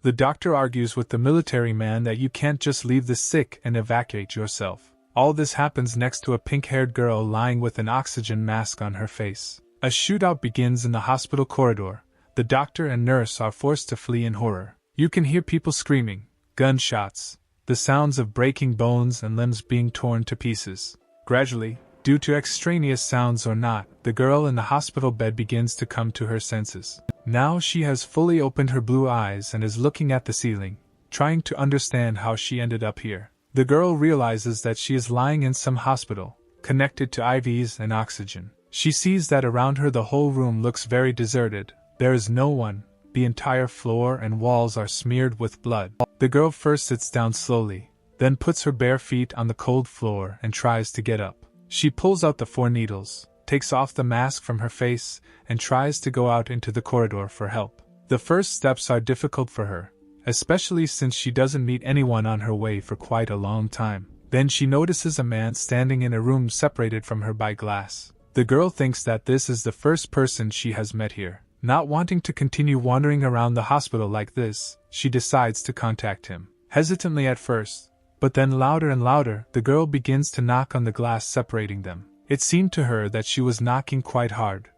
The doctor argues with the military man that you can't just leave the sick and evacuate yourself. All this happens next to a pink-haired girl lying with an oxygen mask on her face. A shootout begins in the hospital corridor. The doctor and nurse are forced to flee in horror. You can hear people screaming, gunshots, the sounds of breaking bones and limbs being torn to pieces. Gradually, due to extraneous sounds or not, the girl in the hospital bed begins to come to her senses. Now she has fully opened her blue eyes and is looking at the ceiling, trying to understand how she ended up here. The girl realizes that she is lying in some hospital, connected to IVs and oxygen. She sees that around her the whole room looks very deserted. There is no one. The entire floor and walls are smeared with blood. The girl first sits down slowly, then puts her bare feet on the cold floor and tries to get up. She pulls out the 4 needles, takes off the mask from her face, and tries to go out into the corridor for help. The first steps are difficult for her, especially since she doesn't meet anyone on her way for quite a long time. Then she notices a man standing in a room separated from her by glass. The girl thinks that this is the first person she has met here. Not wanting to continue wandering around the hospital like this, she decides to contact him. Hesitantly at first, but then louder and louder, the girl begins to knock on the glass separating them. It seemed to her that she was knocking quite hard,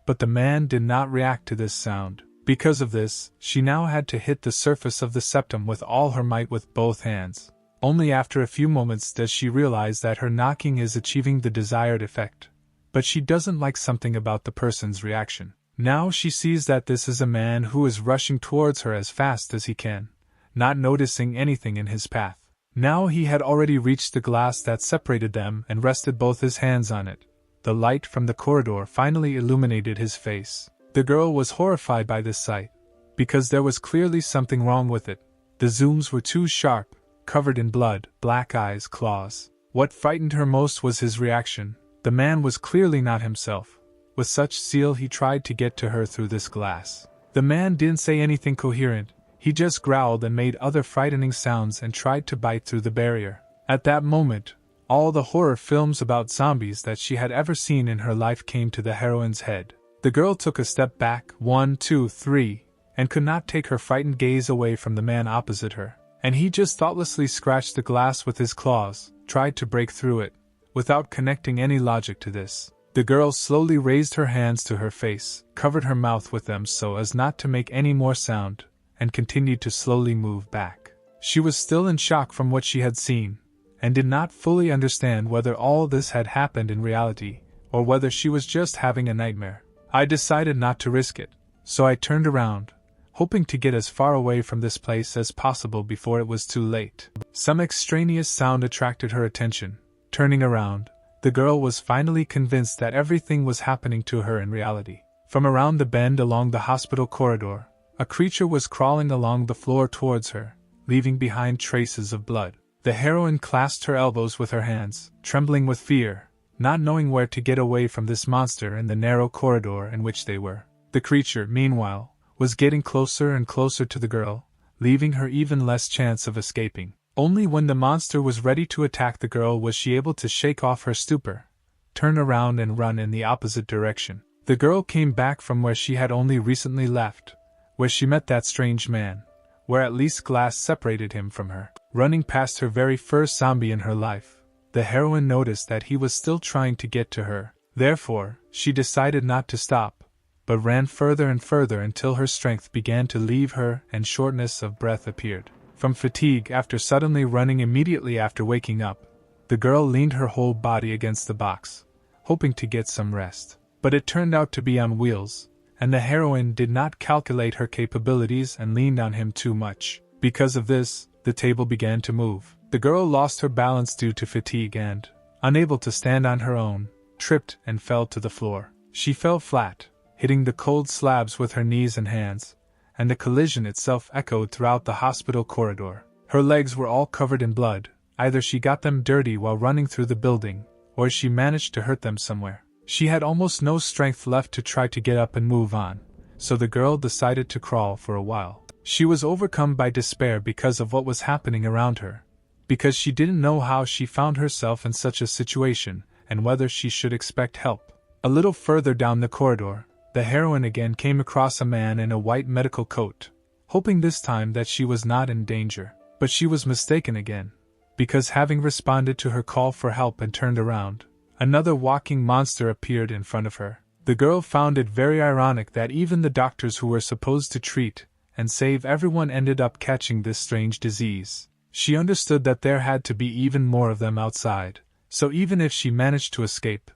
but the man did not react to this sound. Because of this, she now had to hit the surface of the septum with all her might with both hands. Only after a few moments does she realize that her knocking is achieving the desired effect. But she doesn't like something about the person's reaction. Now she sees that this is a man who is rushing towards her as fast as he can, not noticing anything in his path. Now he had already reached the glass that separated them and rested both his hands on it. The light from the corridor finally illuminated his face. The girl was horrified by this sight, because there was clearly something wrong with it. The zooms were too sharp, covered in blood, black eyes, claws. What frightened her most was his reaction. The man was clearly not himself. With such zeal he tried to get to her through this glass. The man didn't say anything coherent, he just growled and made other frightening sounds and tried to bite through the barrier. At that moment, all the horror films about zombies that she had ever seen in her life came to the heroine's head. The girl took a step back, 1, 2, 3, and could not take her frightened gaze away from the man opposite her. And he just thoughtlessly scratched the glass with his claws, tried to break through it, without connecting any logic to this. The girl slowly raised her hands to her face, covered her mouth with them so as not to make any more sound, and continued to slowly move back. She was still in shock from what she had seen, and did not fully understand whether all this had happened in reality, or whether she was just having a nightmare. I decided not to risk it, so I turned around, hoping to get as far away from this place as possible before it was too late. Some extraneous sound attracted her attention. Turning around, the girl was finally convinced that everything was happening to her in reality. From around the bend along the hospital corridor, a creature was crawling along the floor towards her, leaving behind traces of blood. The heroine clasped her elbows with her hands, trembling with fear, not knowing where to get away from this monster in the narrow corridor in which they were. The creature, meanwhile, was getting closer and closer to the girl, leaving her even less chance of escaping. Only when the monster was ready to attack the girl was she able to shake off her stupor, turn around and run in the opposite direction. The girl came back from where she had only recently left, where she met that strange man, where at least glass separated him from her. Running past her very first zombie in her life, the heroine noticed that he was still trying to get to her. Therefore, she decided not to stop, but ran further and further until her strength began to leave her and shortness of breath appeared. From fatigue after suddenly running immediately after waking up, the girl leaned her whole body against the box, hoping to get some rest. But it turned out to be on wheels, and the heroine did not calculate her capabilities and leaned on him too much. Because of this, the table began to move. The girl lost her balance due to fatigue and, unable to stand on her own, tripped and fell to the floor. She fell flat, hitting the cold slabs with her knees and hands, and the collision itself echoed throughout the hospital corridor. Her legs were all covered in blood. Either she got them dirty while running through the building, or she managed to hurt them somewhere. She had almost no strength left to try to get up and move on, so the girl decided to crawl for a while. She was overcome by despair because of what was happening around her, because she didn't know how she found herself in such a situation, and whether she should expect help. A little further down the corridor, the heroine again came across a man in a white medical coat, hoping this time that she was not in danger. But she was mistaken again, because having responded to her call for help and turned around, another walking monster appeared in front of her. The girl found it very ironic that even the doctors who were supposed to treat and save everyone ended up catching this strange disease. She understood that there had to be even more of them outside, so even if she managed to escape,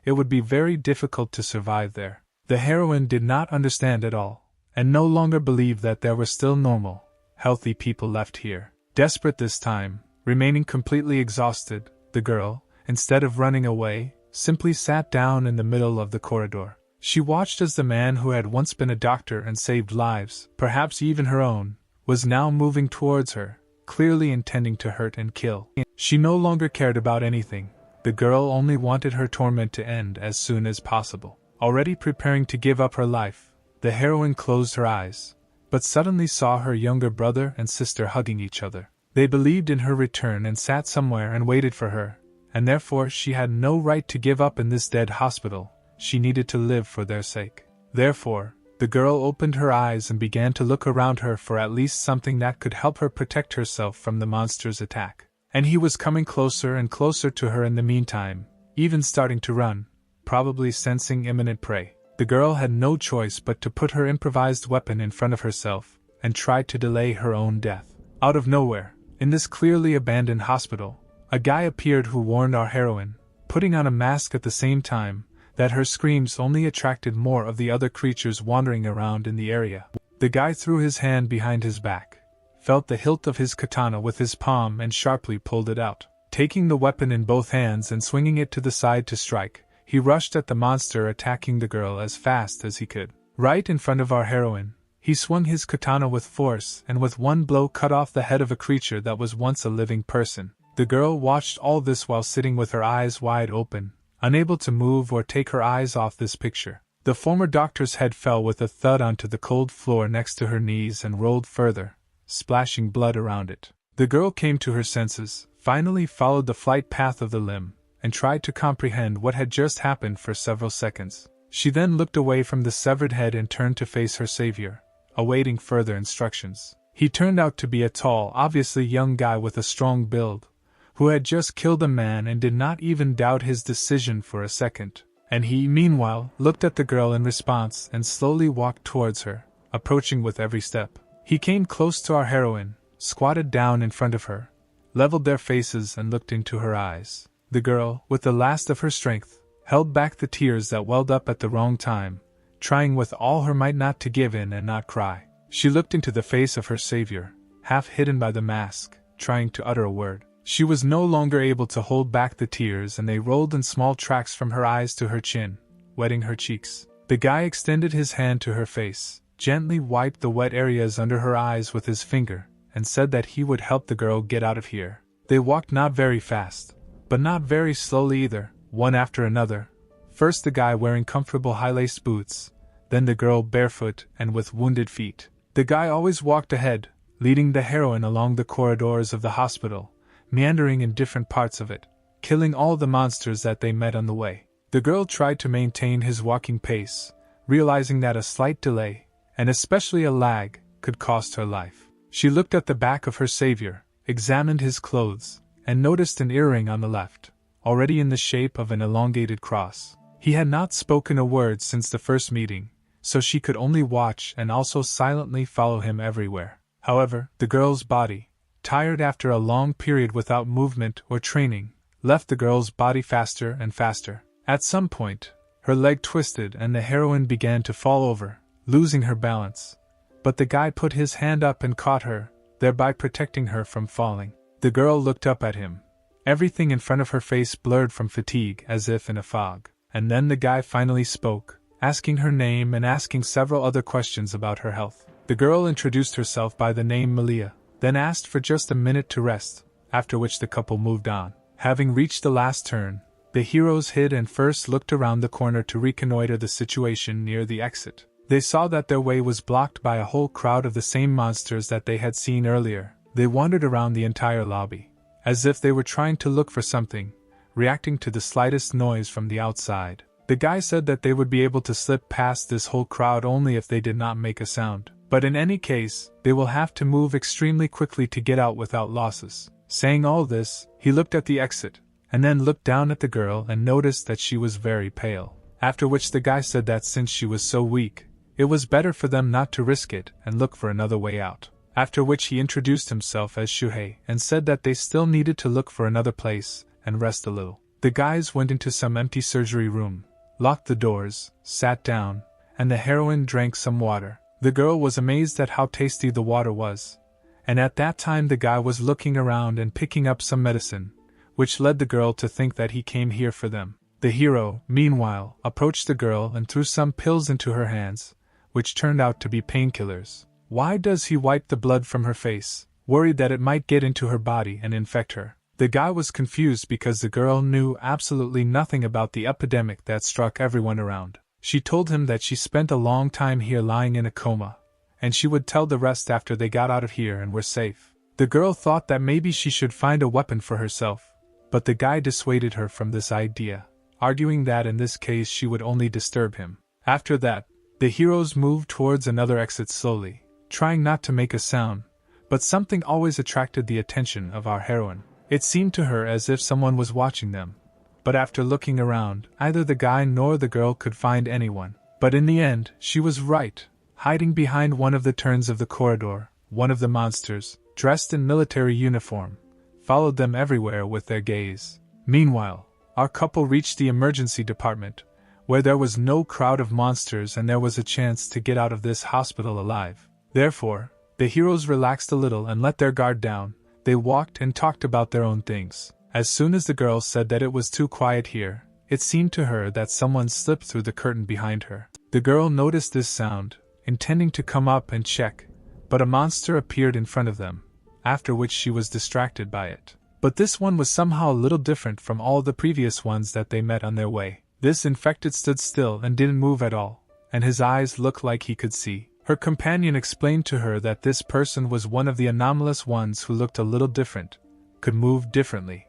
it would be very difficult to survive there. The heroine did not understand at all, and no longer believed that there were still normal, healthy people left here. Desperate this time, remaining completely exhausted, the girl, instead of running away, simply sat down in the middle of the corridor. She watched as the man who had once been a doctor and saved lives, perhaps even her own, was now moving towards her, clearly intending to hurt and kill. She no longer cared about anything. The girl only wanted her torment to end as soon as possible. Already preparing to give up her life, the heroine closed her eyes, but suddenly saw her younger brother and sister hugging each other. They believed in her return and sat somewhere and waited for her, and therefore she had no right to give up in this dead hospital. She needed to live for their sake. Therefore, the girl opened her eyes and began to look around her for at least something that could help her protect herself from the monster's attack. And he was coming closer and closer to her in the meantime, even starting to run, probably sensing imminent prey. The girl had no choice but to put her improvised weapon in front of herself and tried to delay her own death. Out of nowhere, in this clearly abandoned hospital, a guy appeared who warned our heroine, putting on a mask at the same time, that her screams only attracted more of the other creatures wandering around in the area. The guy threw his hand behind his back, felt the hilt of his katana with his palm and sharply pulled it out. Taking the weapon in both hands and swinging it to the side to strike, he rushed at the monster, attacking the girl as fast as he could. Right in front of our heroine, he swung his katana with force and with one blow cut off the head of a creature that was once a living person. The girl watched all this while sitting with her eyes wide open, unable to move or take her eyes off this picture. The former doctor's head fell with a thud onto the cold floor next to her knees and rolled further, splashing blood around it. The girl came to her senses, finally followed the flight path of the limb, and tried to comprehend what had just happened for several seconds. She then looked away from the severed head and turned to face her savior, awaiting further instructions. He turned out to be a tall, obviously young guy with a strong build, who had just killed a man and did not even doubt his decision for a second. And he, meanwhile, looked at the girl in response and slowly walked towards her, approaching with every step. He came close to our heroine, squatted down in front of her, leveled their faces and looked into her eyes. The girl, with the last of her strength, held back the tears that welled up at the wrong time, trying with all her might not to give in and not cry. She looked into the face of her savior, half hidden by the mask, trying to utter a word. She was no longer able to hold back the tears and they rolled in small tracks from her eyes to her chin, wetting her cheeks. The guy extended his hand to her face, gently wiped the wet areas under her eyes with his finger, and said that he would help the girl get out of here. They walked not very fast, but not very slowly either, one after another. First the guy wearing comfortable high-laced boots, then the girl barefoot and with wounded feet. The guy always walked ahead, leading the heroine along the corridors of the hospital, meandering in different parts of it, killing all the monsters that they met on the way. The girl tried to maintain his walking pace, realizing that a slight delay, and especially a lag, could cost her life. She looked at the back of her savior, examined his clothes, and noticed an earring on the left, already in the shape of an elongated cross. He had not spoken a word since the first meeting, so she could only watch and also silently follow him everywhere. However, the girl's body, tired after a long period without movement or training, left the girl's body faster and faster. At some point, her leg twisted and the heroine began to fall over, losing her balance. But the guy put his hand up and caught her, thereby protecting her from falling. The girl looked up at him, everything in front of her face blurred from fatigue as if in a fog. And then the guy finally spoke, asking her name and asking several other questions about her health. The girl introduced herself by the name Malia, then asked for just a minute to rest, after which the couple moved on. Having reached the last turn, the heroes hid and first looked around the corner to reconnoiter the situation near the exit. They saw that their way was blocked by a whole crowd of the same monsters that they had seen earlier. They wandered around the entire lobby, as if they were trying to look for something, reacting to the slightest noise from the outside. The guy said that they would be able to slip past this whole crowd only if they did not make a sound. But in any case, they will have to move extremely quickly to get out without losses. Saying all this, he looked at the exit, and then looked down at the girl and noticed that she was very pale. After which the guy said that since she was so weak, it was better for them not to risk it and look for another way out. After which he introduced himself as Shuhi and said that they still needed to look for another place and rest a little. The guys went into some empty surgery room, locked the doors, sat down, and the heroine drank some water. The girl was amazed at how tasty the water was, and at that time the guy was looking around and picking up some medicine, which led the girl to think that he came here for them. The hero, meanwhile, approached the girl and threw some pills into her hands, which turned out to be painkillers. Why does he wipe the blood from her face, worried that it might get into her body and infect her? The guy was confused because the girl knew absolutely nothing about the epidemic that struck everyone around. She told him that she spent a long time here lying in a coma, and she would tell the rest after they got out of here and were safe. The girl thought that maybe she should find a weapon for herself, but the guy dissuaded her from this idea, arguing that in this case she would only disturb him. After that, the heroes moved towards another exit slowly, trying not to make a sound, but something always attracted the attention of our heroine. It seemed to her as if someone was watching them, but after looking around, neither the guy nor the girl could find anyone. But in the end, she was right. Hiding behind one of the turns of the corridor, one of the monsters, dressed in military uniform, followed them everywhere with their gaze. Meanwhile, our couple reached the emergency department, where there was no crowd of monsters and there was a chance to get out of this hospital alive. Therefore, the heroes relaxed a little and let their guard down. They walked and talked about their own things. As soon as the girl said that it was too quiet here, it seemed to her that someone slipped through the curtain behind her. The girl noticed this sound, intending to come up and check, but a monster appeared in front of them, after which she was distracted by it. But this one was somehow a little different from all the previous ones that they met on their way. This infected stood still and didn't move at all, and his eyes looked like he could see. Her companion explained to her that this person was one of the anomalous ones who looked a little different, could move differently,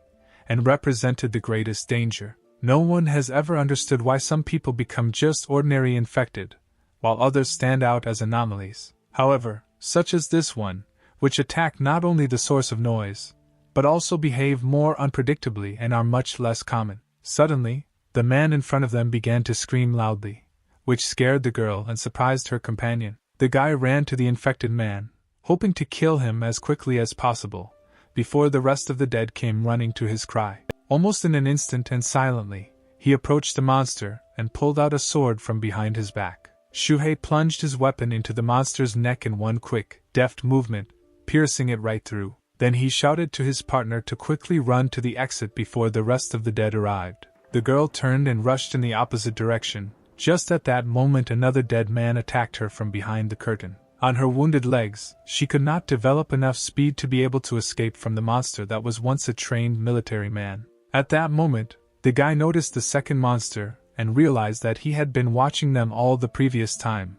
and represented the greatest danger. No one has ever understood why some people become just ordinary infected, while others stand out as anomalies. However, such as this one, which attack not only the source of noise, but also behave more unpredictably and are much less common. Suddenly, the man in front of them began to scream loudly, which scared the girl and surprised her companion. The guy ran to the infected man, hoping to kill him as quickly as possible, before the rest of the dead came running to his cry. Almost in an instant and silently, he approached the monster and pulled out a sword from behind his back. Shuhei plunged his weapon into the monster's neck in one quick, deft movement, piercing it right through. Then he shouted to his partner to quickly run to the exit before the rest of the dead arrived. The girl turned and rushed in the opposite direction. Just at that moment another dead man attacked her from behind the curtain. On her wounded legs, she could not develop enough speed to be able to escape from the monster that was once a trained military man. At that moment, the guy noticed the second monster and realized that he had been watching them all the previous time,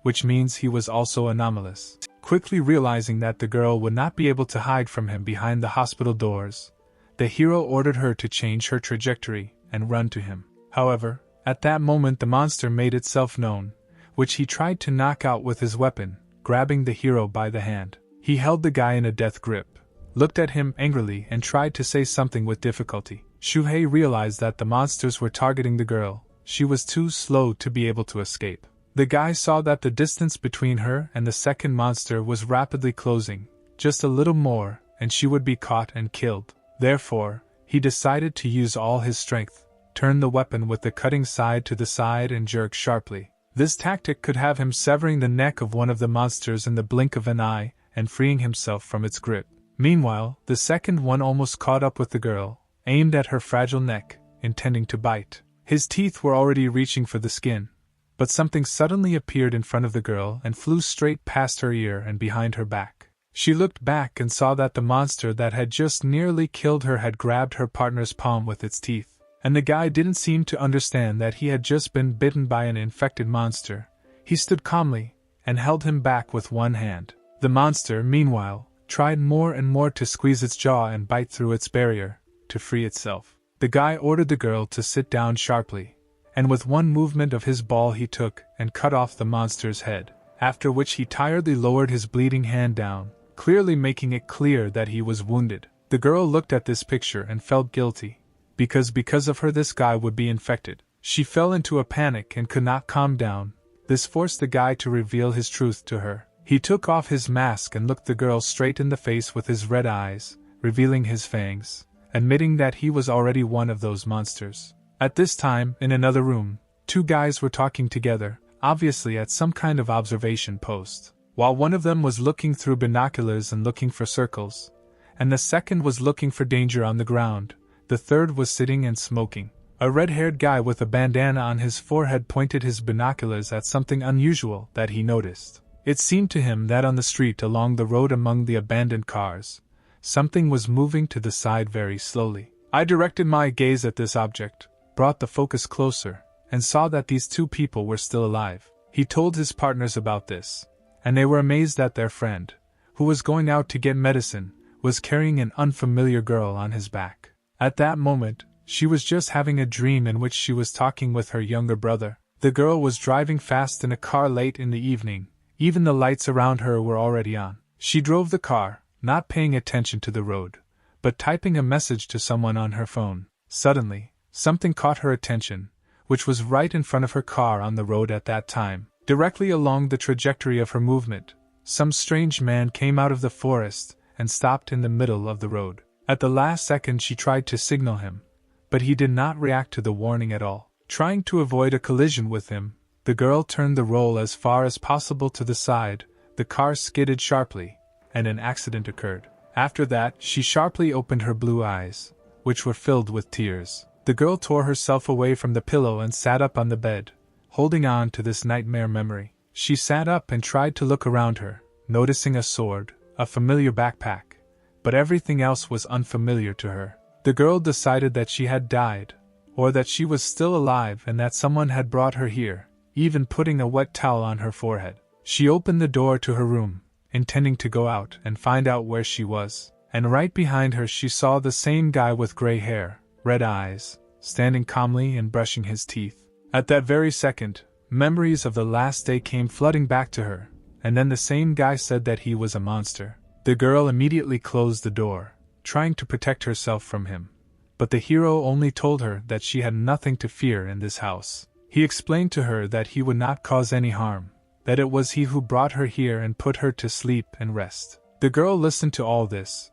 which means he was also anomalous. Quickly realizing that the girl would not be able to hide from him behind the hospital doors, the hero ordered her to change her trajectory and run to him. However, at that moment the monster made itself known, which he tried to knock out with his weapon, grabbing the hero by the hand. He held the guy in a death grip, looked at him angrily and tried to say something with difficulty. Shuhei realized that the monsters were targeting the girl. She was too slow to be able to escape. The guy saw that the distance between her and the second monster was rapidly closing, just a little more, and she would be caught and killed. Therefore, he decided to use all his strength, turn the weapon with the cutting side to the side and jerk sharply. This tactic could have him severing the neck of one of the monsters in the blink of an eye and freeing himself from its grip. Meanwhile, the second one almost caught up with the girl, aimed at her fragile neck, intending to bite. His teeth were already reaching for the skin, but something suddenly appeared in front of the girl and flew straight past her ear and behind her back. She looked back and saw that the monster that had just nearly killed her had grabbed her partner's palm with its teeth. And the guy didn't seem to understand that he had just been bitten by an infected monster. He stood calmly and held him back with one hand. The monster, meanwhile, tried more and more to squeeze its jaw and bite through its barrier, to free itself. The guy ordered the girl to sit down sharply, and with one movement of his ball he took and cut off the monster's head. after which he tiredly lowered his bleeding hand down, clearly making it clear that he was wounded. The girl looked at this picture and felt guilty, because of her this guy would be infected. She fell into a panic and could not calm down. This forced the guy to reveal his truth to her. He took off his mask and looked the girl straight in the face with his red eyes, revealing his fangs, admitting that he was already one of those monsters. At this time, in another room, two guys were talking together, obviously at some kind of observation post. While one of them was looking through binoculars and looking for circles, and the second was looking for danger on the ground, the third was sitting and smoking. A red-haired guy with a bandana on his forehead pointed his binoculars at something unusual that he noticed. It seemed to him that on the street along the road among the abandoned cars, something was moving to the side very slowly. I directed my gaze at this object, brought the focus closer, and saw that these two people were still alive. He told his partners about this, and they were amazed that their friend, who was going out to get medicine, was carrying an unfamiliar girl on his back. At that moment, she was just having a dream in which she was talking with her younger brother. The girl was driving fast in a car late in the evening. Even the lights around her were already on. She drove the car, not paying attention to the road, but typing a message to someone on her phone. Suddenly, something caught her attention, which was right in front of her car on the road at that time. Directly along the trajectory of her movement, some strange man came out of the forest and stopped in the middle of the road. At the last second she tried to signal him, but he did not react to the warning at all. Trying to avoid a collision with him, the girl turned the roll as far as possible to the side, the car skidded sharply, and an accident occurred. After that, she sharply opened her blue eyes, which were filled with tears. The girl tore herself away from the pillow and sat up on the bed, holding on to this nightmare memory. She sat up and tried to look around her, noticing a sword, a familiar backpack, but everything else was unfamiliar to her. The girl decided that she had died, or that she was still alive and that someone had brought her here, even putting a wet towel on her forehead. She opened the door to her room, intending to go out and find out where she was, and right behind her she saw the same guy with gray hair, red eyes, standing calmly and brushing his teeth. At that very second, memories of the last day came flooding back to her, and then the same guy said that he was a monster. The girl immediately closed the door, trying to protect herself from him, but the hero only told her that she had nothing to fear in this house. He explained to her that he would not cause any harm, that it was he who brought her here and put her to sleep and rest. The girl listened to all this,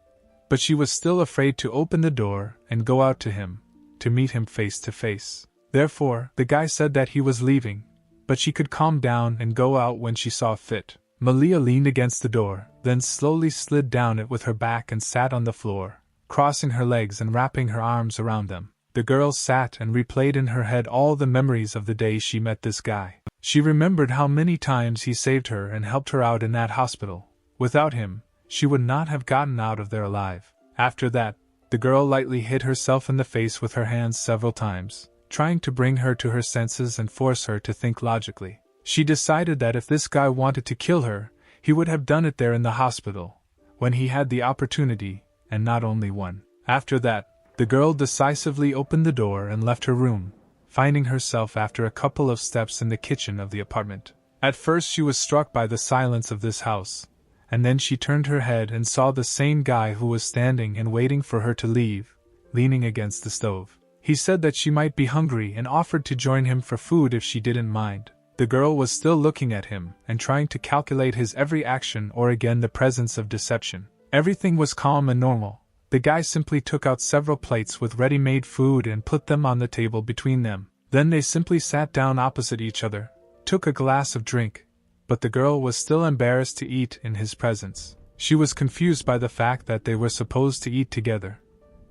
but she was still afraid to open the door and go out to him, to meet him face to face. Therefore, the guy said that he was leaving, but she could calm down and go out when she saw fit. Malia leaned against the door, then slowly slid down it with her back and sat on the floor, crossing her legs and wrapping her arms around them. The girl sat and replayed in her head all the memories of the day she met this guy. She remembered how many times he saved her and helped her out in that hospital. Without him, she would not have gotten out of there alive. After that, the girl lightly hit herself in the face with her hands several times, trying to bring her to her senses and force her to think logically. She decided that if this guy wanted to kill her, he would have done it there in the hospital, when he had the opportunity, and not only one. After that, the girl decisively opened the door and left her room, finding herself after a couple of steps in the kitchen of the apartment. At first she was struck by the silence of this house, and then she turned her head and saw the same guy who was standing and waiting for her to leave, leaning against the stove. He said that she might be hungry and offered to join him for food if she didn't mind. The girl was still looking at him and trying to calculate his every action or again the presence of deception. Everything was calm and normal. The guy simply took out several plates with ready-made food and put them on the table between them. Then they simply sat down opposite each other, took a glass of drink, but the girl was still embarrassed to eat in his presence. She was confused by the fact that they were supposed to eat together,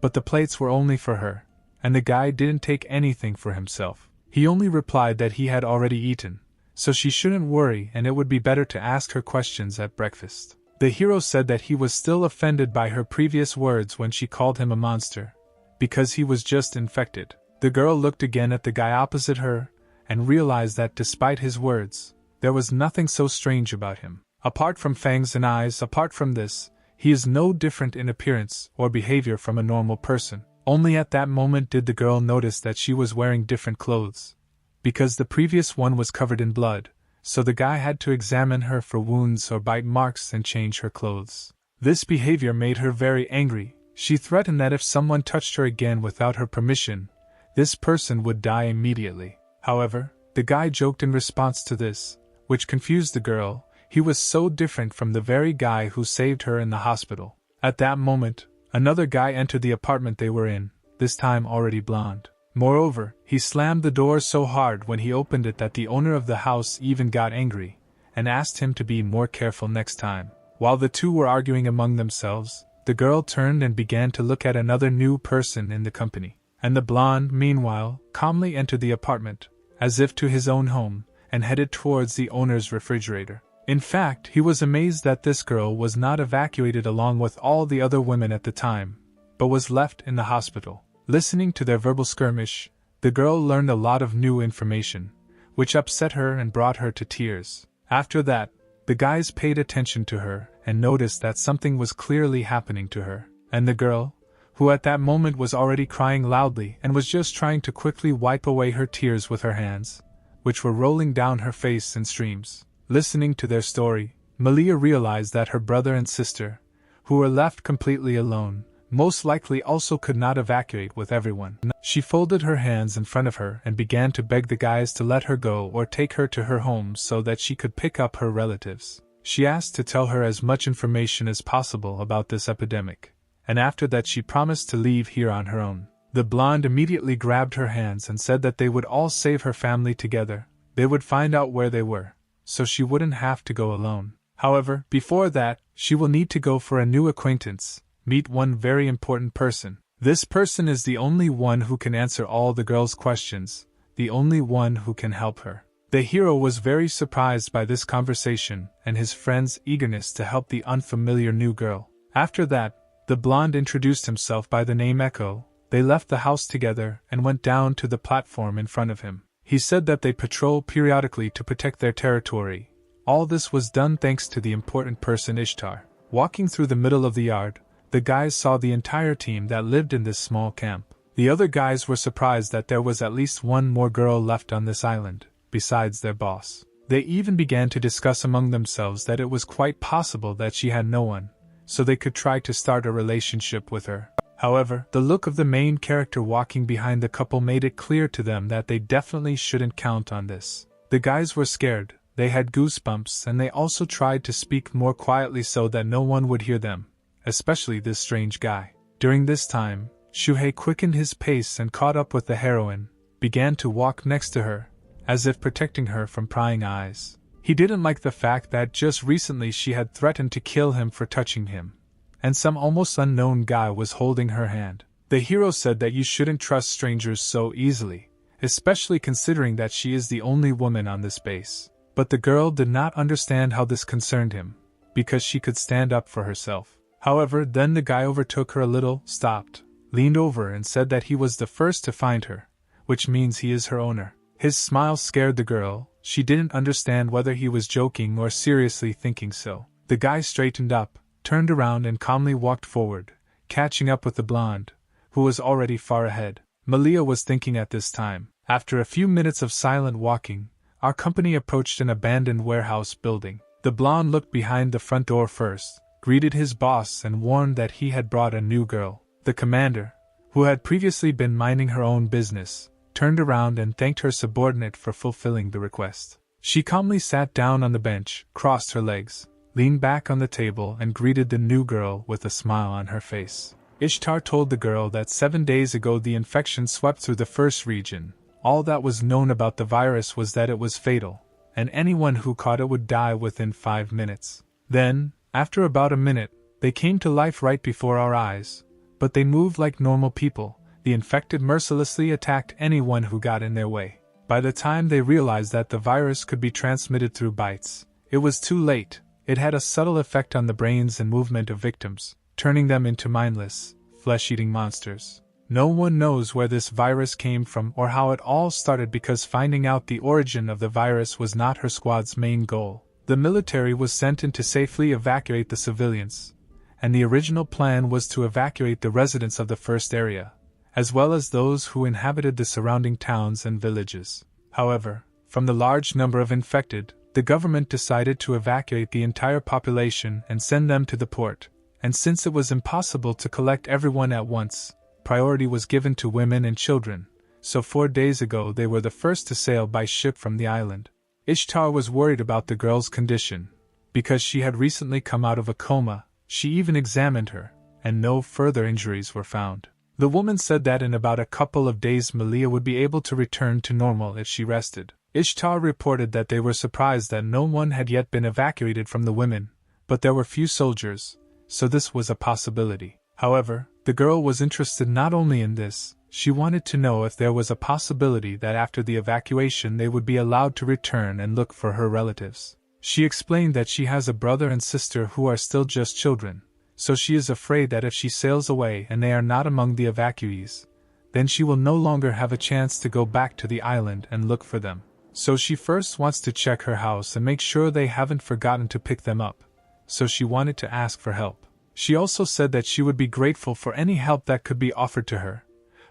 but the plates were only for her, and the guy didn't take anything for himself. He only replied that he had already eaten, so she shouldn't worry and it would be better to ask her questions at breakfast. The hero said that he was still offended by her previous words when she called him a monster, because he was just infected. The girl looked again at the guy opposite her, and realized that despite his words, there was nothing so strange about him. Apart from fangs and eyes, apart from this, he is no different in appearance or behavior from a normal person. Only at that moment did the girl notice that she was wearing different clothes, because the previous one was covered in blood, so the guy had to examine her for wounds or bite marks and change her clothes. This behavior made her very angry. She threatened that if someone touched her again without her permission, this person would die immediately. However, the guy joked in response to this, which confused the girl. He was so different from the very guy who saved her in the hospital. At that moment, another guy entered the apartment they were in, this time already blonde. Moreover, he slammed the door so hard when he opened it that the owner of the house even got angry, and asked him to be more careful next time. While the two were arguing among themselves, the girl turned and began to look at another new person in the company, and the blonde, meanwhile, calmly entered the apartment, as if to his own home, and headed towards the owner's refrigerator. In fact, he was amazed that this girl was not evacuated along with all the other women at the time, but was left in the hospital. Listening to their verbal skirmish, the girl learned a lot of new information, which upset her and brought her to tears. After that, the guys paid attention to her and noticed that something was clearly happening to her, and the girl, who at that moment was already crying loudly and was just trying to quickly wipe away her tears with her hands, which were rolling down her face in streams. Listening to their story, Malia realized that her brother and sister, who were left completely alone, most likely also could not evacuate with everyone. She folded her hands in front of her and began to beg the guys to let her go or take her to her home so that she could pick up her relatives. She asked to tell her as much information as possible about this epidemic, and after that she promised to leave here on her own. The blonde immediately grabbed her hands and said that they would all save her family together. They would find out where they were, so she wouldn't have to go alone. However, before that, she will need to go for a new acquaintance, meet one very important person. This person is the only one who can answer all the girl's questions, the only one who can help her. The hero was very surprised by this conversation and his friend's eagerness to help the unfamiliar new girl. After that, the blonde introduced himself by the name Echo. They left the house together and went down to the platform in front of him. He said that they patrol periodically to protect their territory. All this was done thanks to the important person Ishtar. Walking through the middle of the yard, the guys saw the entire team that lived in this small camp. The other guys were surprised that there was at least one more girl left on this island, besides their boss. They even began to discuss among themselves that it was quite possible that she had no one, so they could try to start a relationship with her. However, the look of the main character walking behind the couple made it clear to them that they definitely shouldn't count on this. The guys were scared, they had goosebumps, and they also tried to speak more quietly so that no one would hear them, especially this strange guy. During this time, Shuhi quickened his pace and caught up with the heroine, began to walk next to her, as if protecting her from prying eyes. He didn't like the fact that just recently she had threatened to kill him for touching him, and some almost unknown guy was holding her hand. The hero said that you shouldn't trust strangers so easily, especially considering that she is the only woman on this base. But the girl did not understand how this concerned him, because she could stand up for herself. However, then the guy overtook her a little, stopped, leaned over and said that he was the first to find her, which means he is her owner. His smile scared the girl. She didn't understand whether he was joking or seriously thinking so. The guy straightened up, turned around and calmly walked forward, catching up with the blonde, who was already far ahead. Malia was thinking at this time. After a few minutes of silent walking, our company approached an abandoned warehouse building. The blonde looked behind the front door first, greeted his boss and warned that he had brought a new girl. The commander, who had previously been minding her own business, turned around and thanked her subordinate for fulfilling the request. She calmly sat down on the bench, crossed her legs, leaned back on the table and greeted the new girl with a smile on her face. Ishtar told the girl that 7 days ago the infection swept through the first region. All that was known about the virus was that it was fatal, and anyone who caught it would die within 5 minutes. Then, after about a minute, they came to life right before our eyes, but they moved like normal people. The infected mercilessly attacked anyone who got in their way. By the time they realized that the virus could be transmitted through bites, it was too late. It had a subtle effect on the brains and movement of victims, turning them into mindless, flesh-eating monsters. No one knows where this virus came from or how it all started because finding out the origin of the virus was not her squad's main goal. The military was sent in to safely evacuate the civilians, and the original plan was to evacuate the residents of the first area, as well as those who inhabited the surrounding towns and villages. However, from the large number of infected, the government decided to evacuate the entire population and send them to the port, and since it was impossible to collect everyone at once, priority was given to women and children, so 4 days ago they were the first to sail by ship from the island. Ishtar was worried about the girl's condition, because she had recently come out of a coma. She even examined her, and no further injuries were found. The woman said that in about a couple of days Malia would be able to return to normal if she rested. Ishtar reported that they were surprised that no one had yet been evacuated from the women, but there were few soldiers, so this was a possibility. However, the girl was interested not only in this, she wanted to know if there was a possibility that after the evacuation they would be allowed to return and look for her relatives. She explained that she has a brother and sister who are still just children, so she is afraid that if she sails away and they are not among the evacuees, then she will no longer have a chance to go back to the island and look for them. So she first wants to check her house and make sure they haven't forgotten to pick them up, so she wanted to ask for help. She also said that she would be grateful for any help that could be offered to her,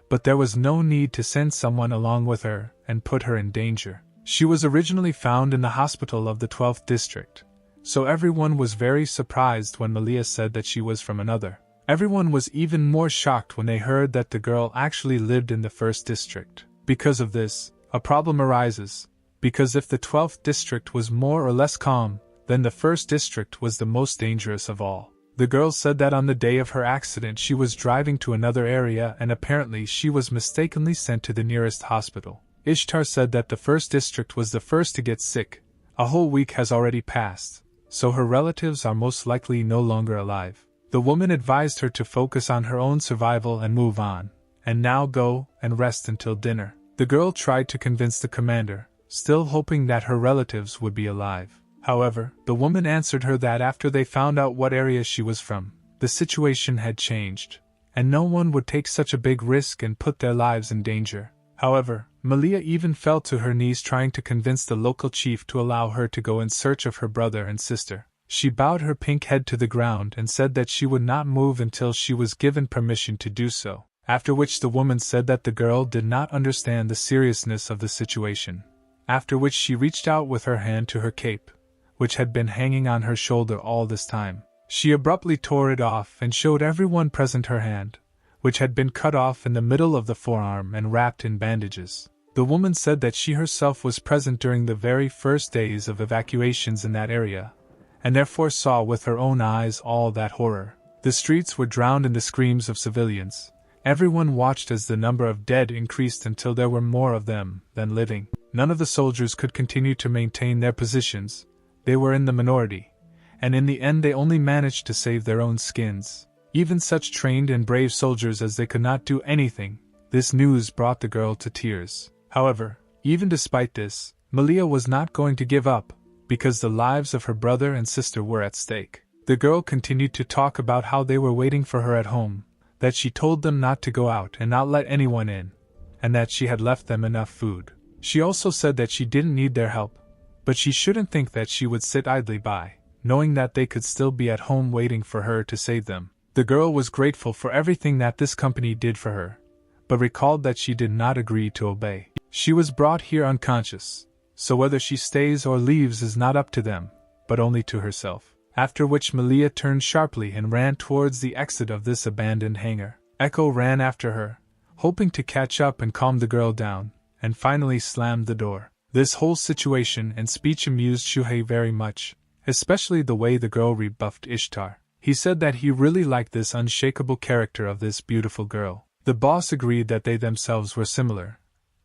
but there was no need to send someone along with her and put her in danger. She was originally found in the hospital of the 12th district, so everyone was very surprised when Malia said that she was from another. Everyone was even more shocked when they heard that the girl actually lived in the 1st district. Because of this, a problem arises, because if the 12th district was more or less calm, then the 1st district was the most dangerous of all. The girl said that on the day of her accident she was driving to another area and apparently she was mistakenly sent to the nearest hospital. Ishtar said that the 1st district was the first to get sick. A whole week has already passed, so her relatives are most likely no longer alive. The woman advised her to focus on her own survival and move on, and now go and rest until dinner. The girl tried to convince the commander, still hoping that her relatives would be alive. However, the woman answered her that after they found out what area she was from, the situation had changed, and no one would take such a big risk and put their lives in danger. However, Malia even fell to her knees trying to convince the local chief to allow her to go in search of her brother and sister. She bowed her pink head to the ground and said that she would not move until she was given permission to do so, after which the woman said that the girl did not understand the seriousness of the situation, after which she reached out with her hand to her cape, which had been hanging on her shoulder all this time. She abruptly tore it off and showed everyone present her hand, which had been cut off in the middle of the forearm and wrapped in bandages. The woman said that she herself was present during the very first days of evacuations in that area, and therefore saw with her own eyes all that horror. The streets were drowned in the screams of civilians. Everyone watched as the number of dead increased until there were more of them than living. None of the soldiers could continue to maintain their positions. They were in the minority, and in the end they only managed to save their own skins. Even such trained and brave soldiers as they could not do anything. This news brought the girl to tears. However, even despite this, Malia was not going to give up, because the lives of her brother and sister were at stake. The girl continued to talk about how they were waiting for her at home, that she told them not to go out and not let anyone in, and that she had left them enough food. She also said that she didn't need their help, but she shouldn't think that she would sit idly by, knowing that they could still be at home waiting for her to save them. The girl was grateful for everything that this company did for her, but recalled that she did not agree to obey. She was brought here unconscious, so whether she stays or leaves is not up to them, but only to herself. After which Malia turned sharply and ran towards the exit of this abandoned hangar. Echo ran after her, hoping to catch up and calm the girl down, and finally slammed the door. This whole situation and speech amused Shuhi very much, especially the way the girl rebuffed Ishtar. He said that he really liked this unshakable character of this beautiful girl. The boss agreed that they themselves were similar,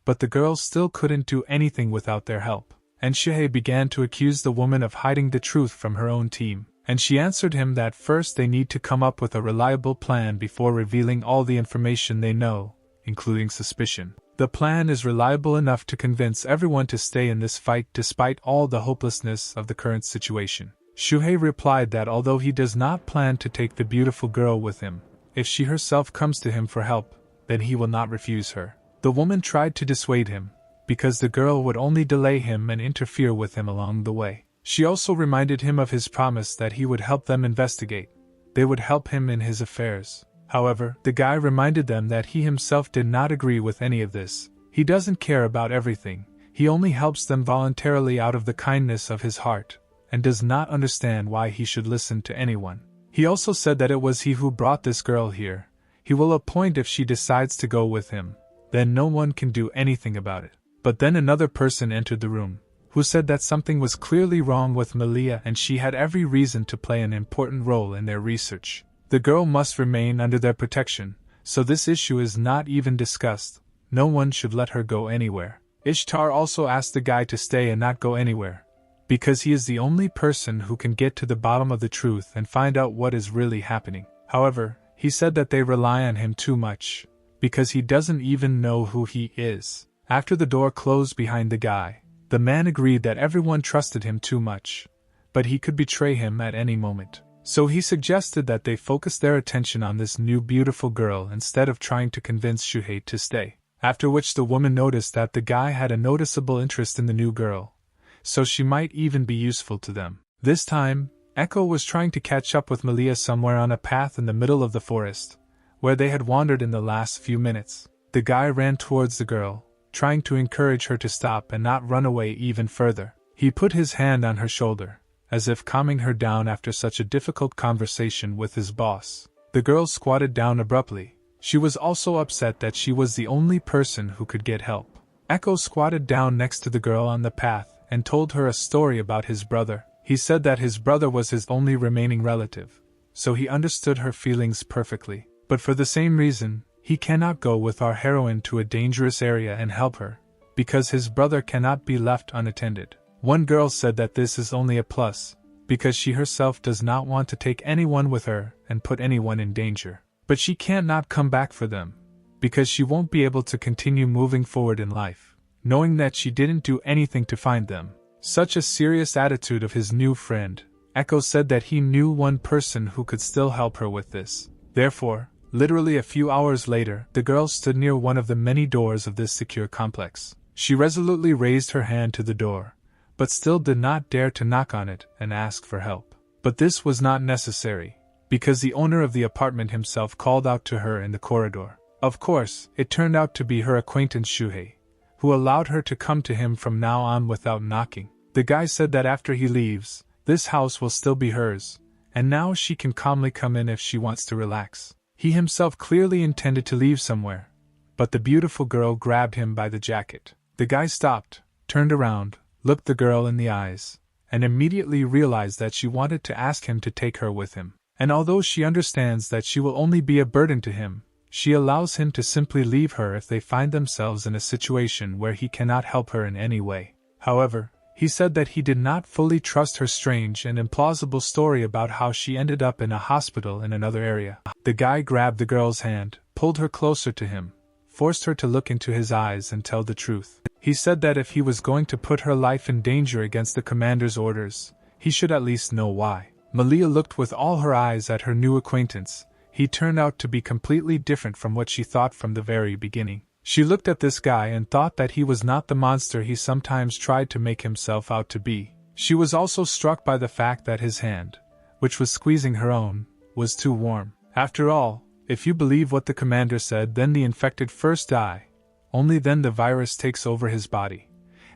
but the girl still couldn't do anything without their help. And Shuhi began to accuse the woman of hiding the truth from her own team, and she answered him that first they need to come up with a reliable plan before revealing all the information they know, including suspicion. The plan is reliable enough to convince everyone to stay in this fight despite all the hopelessness of the current situation. Shuhi replied that although he does not plan to take the beautiful girl with him, if she herself comes to him for help, then he will not refuse her. The woman tried to dissuade him, because the girl would only delay him and interfere with him along the way. She also reminded him of his promise that he would help them investigate. They would help him in his affairs. However, the guy reminded them that he himself did not agree with any of this. He doesn't care about everything. He only helps them voluntarily out of the kindness of his heart, and does not understand why he should listen to anyone. He also said that it was he who brought this girl here. He will appoint if she decides to go with him, then no one can do anything about it. But then another person entered the room, who said that something was clearly wrong with Malia and she had every reason to play an important role in their research. The girl must remain under their protection, so this issue is not even discussed. No one should let her go anywhere. Ishtar also asked the guy to stay and not go anywhere, because he is the only person who can get to the bottom of the truth and find out what is really happening. However, he said that they rely on him too much, because he doesn't even know who he is. After the door closed behind the guy, the man agreed that everyone trusted him too much, but he could betray him at any moment. So he suggested that they focus their attention on this new beautiful girl instead of trying to convince Shuhi to stay. After which the woman noticed that the guy had a noticeable interest in the new girl, so she might even be useful to them. This time, Echo was trying to catch up with Malia somewhere on a path in the middle of the forest, where they had wandered in the last few minutes. The guy ran towards the girl, trying to encourage her to stop and not run away even further. He put his hand on her shoulder, as if calming her down after such a difficult conversation with his boss. The girl squatted down abruptly. She was also upset that she was the only person who could get help. Echo squatted down next to the girl on the path and told her a story about his brother. He said that his brother was his only remaining relative, so he understood her feelings perfectly. But for the same reason, he cannot go with our heroine to a dangerous area and help her, because his brother cannot be left unattended. One girl said that this is only a plus, because she herself does not want to take anyone with her and put anyone in danger. But she can't not come back for them, because she won't be able to continue moving forward in life, knowing that she didn't do anything to find them. Such a serious attitude of his new friend. Echo said that he knew one person who could still help her with this. Therefore, literally a few hours later, the girl stood near one of the many doors of this secure complex. She resolutely raised her hand to the door, but still did not dare to knock on it and ask for help. But this was not necessary, because the owner of the apartment himself called out to her in the corridor. Of course, it turned out to be her acquaintance Shuhi, who allowed her to come to him from now on without knocking. The guy said that after he leaves, this house will still be hers, and now she can calmly come in if she wants to relax. He himself clearly intended to leave somewhere, but the beautiful girl grabbed him by the jacket. The guy stopped, turned around, looked the girl in the eyes, and immediately realized that she wanted to ask him to take her with him. And although she understands that she will only be a burden to him, she allows him to simply leave her if they find themselves in a situation where he cannot help her in any way. However, he said that he did not fully trust her strange and implausible story about how she ended up in a hospital in another area. The guy grabbed the girl's hand, pulled her closer to him, forced her to look into his eyes and tell the truth. He said that if he was going to put her life in danger against the commander's orders, he should at least know why. Malia looked with all her eyes at her new acquaintance. He turned out to be completely different from what she thought from the very beginning. She looked at this guy and thought that he was not the monster he sometimes tried to make himself out to be. She was also struck by the fact that his hand, which was squeezing her own, was too warm. After all, if you believe what the commander said, then the infected first die. Only then the virus takes over his body.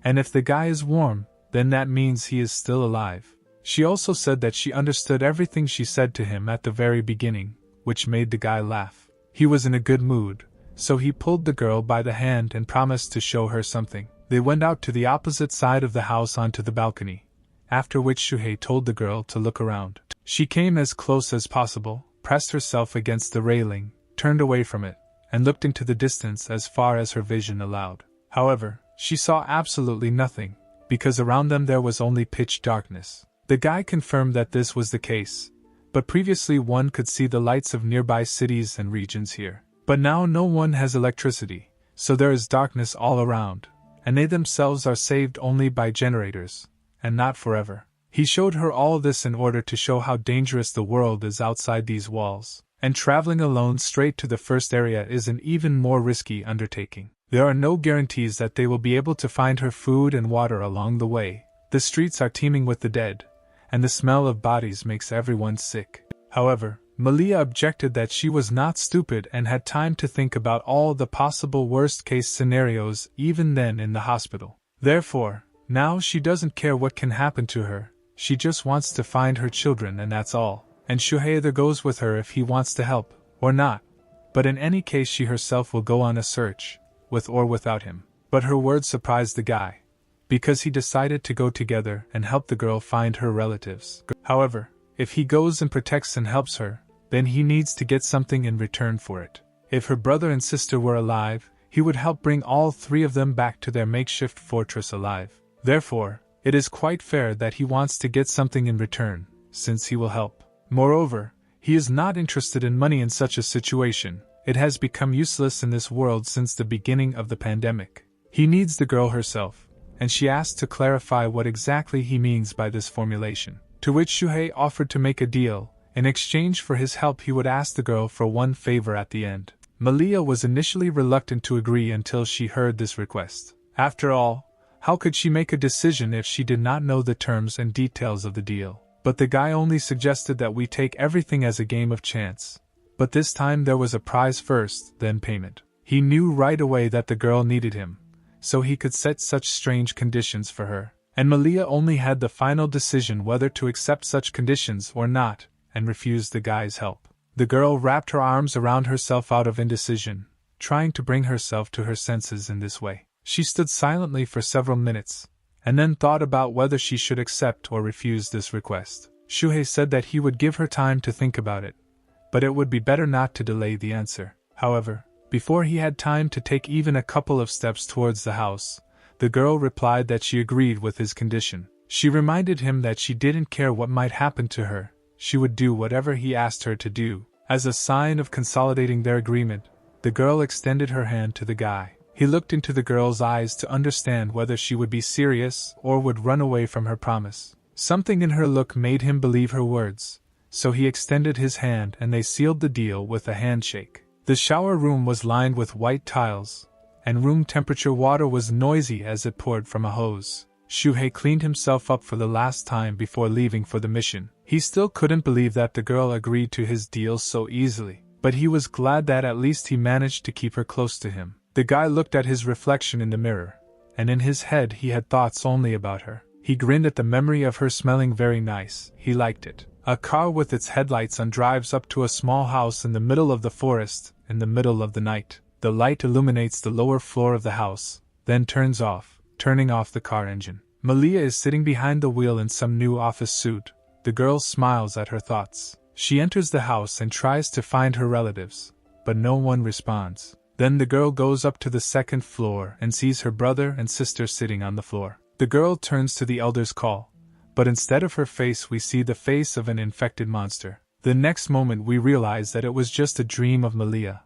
And if the guy is warm, then that means he is still alive. She also said that she understood everything she said to him at the very beginning, which made the guy laugh. He was in a good mood, so he pulled the girl by the hand and promised to show her something. They went out to the opposite side of the house onto the balcony, after which Shuhei told the girl to look around. She came as close as possible, pressed herself against the railing, turned away from it, and looked into the distance as far as her vision allowed. However, she saw absolutely nothing, because around them there was only pitch darkness. The guy confirmed that this was the case, but previously one could see the lights of nearby cities and regions here. But now no one has electricity, so there is darkness all around, and they themselves are saved only by generators, and not forever. He showed her all this in order to show how dangerous the world is outside these walls, and traveling alone straight to the first area is an even more risky undertaking. There are no guarantees that they will be able to find her food and water along the way. The streets are teeming with the dead, and the smell of bodies makes everyone sick. However, Malia objected that she was not stupid and had time to think about all the possible worst-case scenarios even then in the hospital. Therefore, now she doesn't care what can happen to her, she just wants to find her children and that's all. And Shuhi either goes with her if he wants to help, or not. But in any case she herself will go on a search, with or without him. But her words surprised the guy, because he decided to go together and help the girl find her relatives. However, if he goes and protects and helps her, then he needs to get something in return for it. If her brother and sister were alive, he would help bring all three of them back to their makeshift fortress alive. Therefore, it is quite fair that he wants to get something in return, since he will help. Moreover, he is not interested in money in such a situation. It has become useless in this world since the beginning of the pandemic. He needs the girl herself, and she asked to clarify what exactly he means by this formulation. To which Shuhei offered to make a deal. In exchange for his help he would ask the girl for one favor at the end. Malia was initially reluctant to agree until she heard this request. After all, how could she make a decision if she did not know the terms and details of the deal? But the guy only suggested that we take everything as a game of chance. But this time there was a prize first, then payment. He knew right away that the girl needed him, so he could set such strange conditions for her. And Malia only had the final decision whether to accept such conditions or not, and refused the guy's help. The girl wrapped her arms around herself out of indecision, trying to bring herself to her senses in this way. She stood silently for several minutes, and then thought about whether she should accept or refuse this request. Shuhei said that he would give her time to think about it, but it would be better not to delay the answer. However, before he had time to take even a couple of steps towards the house, the girl replied that she agreed with his condition. She reminded him that she didn't care what might happen to her, she would do whatever he asked her to do. As a sign of consolidating their agreement, the girl extended her hand to the guy. He looked into the girl's eyes to understand whether she would be serious or would run away from her promise. Something in her look made him believe her words, so he extended his hand and they sealed the deal with a handshake. The shower room was lined with white tiles, and room temperature water was noisy as it poured from a hose. Shuhei cleaned himself up for the last time before leaving for the mission. He still couldn't believe that the girl agreed to his deal so easily, but he was glad that at least he managed to keep her close to him. The guy looked at his reflection in the mirror, and in his head he had thoughts only about her. He grinned at the memory of her smelling very nice, he liked it. A car with its headlights on drives up to a small house in the middle of the forest, in the middle of the night. The light illuminates the lower floor of the house, then turns off, turning off the car engine. Malia is sitting behind the wheel in some new office suit. The girl smiles at her thoughts. She enters the house and tries to find her relatives, but no one responds. Then the girl goes up to the second floor and sees her brother and sister sitting on the floor. The girl turns to the elder's call, but instead of her face we see the face of an infected monster. The next moment we realize that it was just a dream of Malia,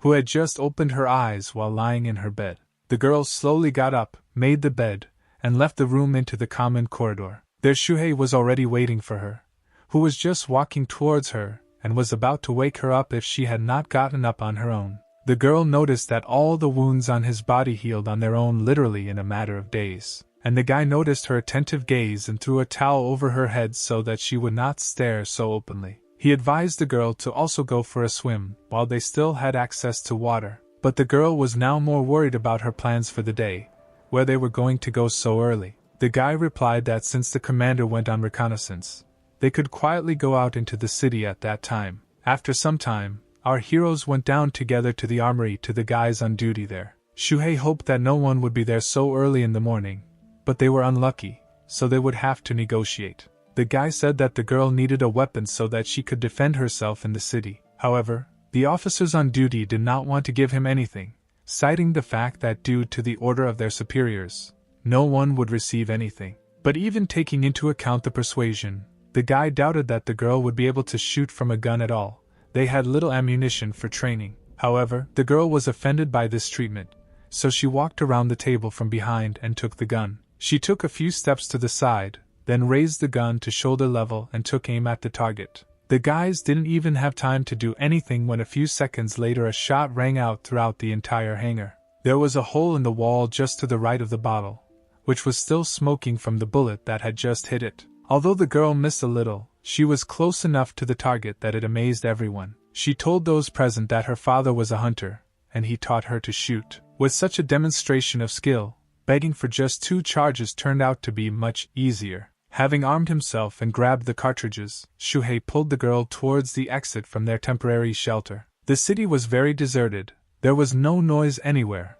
who had just opened her eyes while lying in her bed. The girl slowly got up, made the bed, and left the room into the common corridor. There Shuhei was already waiting for her, who was just walking towards her, and was about to wake her up if she had not gotten up on her own. The girl noticed that all the wounds on his body healed on their own literally in a matter of days, and the guy noticed her attentive gaze and threw a towel over her head so that she would not stare so openly. He advised the girl to also go for a swim, while they still had access to water, but the girl was now more worried about her plans for the day, where they were going to go so early. The guy replied that since the commander went on reconnaissance, they could quietly go out into the city at that time. After some time, our heroes went down together to the armory to the guys on duty there. Shuhei hoped that no one would be there so early in the morning, but they were unlucky, so they would have to negotiate. The guy said that the girl needed a weapon so that she could defend herself in the city. However, the officers on duty did not want to give him anything, citing the fact that due to the order of their superiors, no one would receive anything. But even taking into account the persuasion, the guy doubted that the girl would be able to shoot from a gun at all. They had little ammunition for training. However, the girl was offended by this treatment, so she walked around the table from behind and took the gun. She took a few steps to the side, then raised the gun to shoulder level and took aim at the target. The guys didn't even have time to do anything when a few seconds later a shot rang out throughout the entire hangar. There was a hole in the wall just to the right of the bottle, which was still smoking from the bullet that had just hit it. Although the girl missed a little, she was close enough to the target that it amazed everyone. She told those present that her father was a hunter, and he taught her to shoot. With such a demonstration of skill, Begging for just 2 charges turned out to be much easier. Having armed himself and grabbed the cartridges, Shuhei pulled the girl towards the exit from their temporary shelter. The city was very deserted. There was no noise anywhere.